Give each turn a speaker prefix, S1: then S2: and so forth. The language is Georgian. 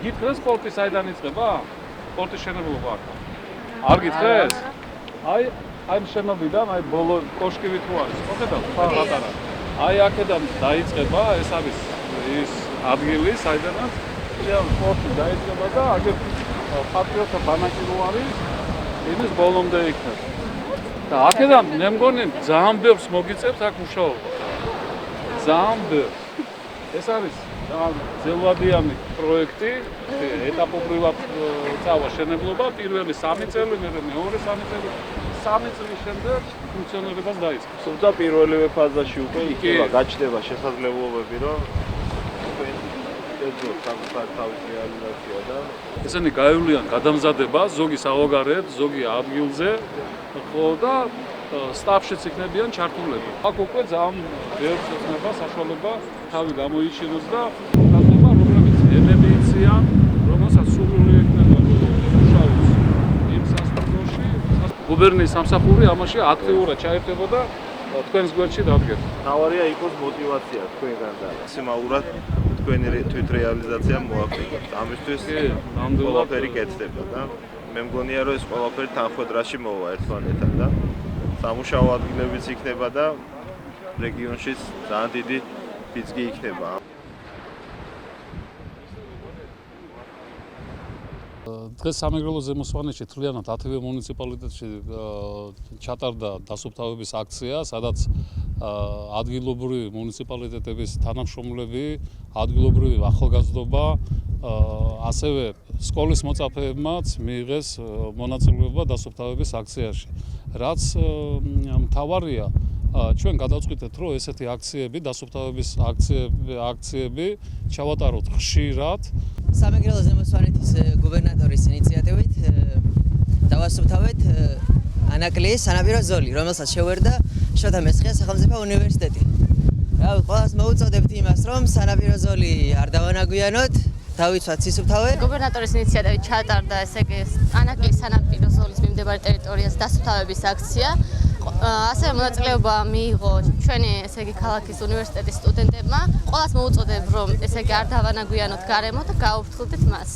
S1: გითხრეს სპორტი საიდან იწყება? სპორტის შენობილობა აქ. არ გითხრეს? აი შენობიდან, აი ბოლო კოშკი თუ არის, მოხედავ, პატარა. აი აქედან დაიწყება, ეს არის ის ადგილი, საიდანაც სპორტი დაიწყება და აგერ პატრიოტთა ბანაკი რო არის, იმის ბოლომდე იქნება. და აქედან მე მგონი ძალიან ბევრს მოგიწევს აქ მუშაობა. ძალიან ბევრს. ეს არის ძელვადიანი პროექტი, ეტაპობრივად წავა შენებლობა, პირველი 3 წელი, მეორე 3 წელი, 3 წლის შემდეგ ფუნქციონირებას დაიწყებს.
S2: სულდა პირველივე ფაზაში უკვე იქნება, გაჩნდება შესაძლებლობები, რომ ეძო თავის რეალიზაცია და
S1: ესენი გაივლიან გადამზადება, ზოგი სალოგარეთ, ზოგი ადგილზე, ხო და სტაფშიც იქნებიან ჩართულები. აქ უკვე ძალიან ბევრს ეცნება საშუალება თავი გამოიჩინოს და გასულება, რომლებიც ემები იციან, რომელსაც სურვილი ექნება მუშაობს იმ სასტუმროში, გუბერნიის სამსახური ამაში აქტიურად ჩაერთებოდა თქვენს გვერდში დადგეს.
S2: თავარია იყოს мотиваცია თქვენგან და მაქსიმალურად თქვენი თვითრეალიზაცია მოახდინოთ. ამისთვის ყველაფერი კეთდება და მე მგონია რომ ეს ყველაფერი თანხმდრაში მოვა ერთმანეთთან და სამუშაო ადგილებიც იქნება და რეგიონშიც ძალიან დიდი ფიცგი იქნება.
S1: დღეს სამეგრელო ზემოსვანეთში თლიანად 10 მუნიციპალიტეტში ჩატარდა დასუფთავების აქცია, სადაც ადგილობრივი მუნიციპალიტეტების თანამშრომლები, ადგილობრივი ახალგაზრდობა, ასევე სკოლის მოწაფეებმაც მიიღეს მონაწილეობა დასუფთავების აქციაში. რაც მთავარია, ჩვენ გადავწყვიტეთ, რომ ესეთი აქციები, დასუფთავების აქციები ჩავატაროთ ხშირად.
S3: სამეგრელო ზემოსვანეთის გუბერნატორის ინიციატივით დავასუფთავეთ ანაკლიის სანაპირო ზოლი, რომელსაც შეუერდა შოთა მესხიას სახელმწიფო უნივერსიტეტი. ყველას მოუწოდებთ იმას, რომ სანაპირო ზოლი არ დავანაგვიანოთ, დავიცვათ სისუფთავე.
S4: გუბერნატორის ინიციატივით ჩატარდა ესე იგი ანაკლის სანაპირო ზოლის მიმდებარე ტერიტორიაზე დასუფთავების აქცია. ასევე მონაწილეობა მიიღო ჩვენი ესე იგი ქალაქის უნივერსიტეტის სტუდენტებმა. ყველას მოუწოდებ, რომ ესე იგი არ დავანაგვიანოთ გარემო და გააუფრთხილდეთ მას.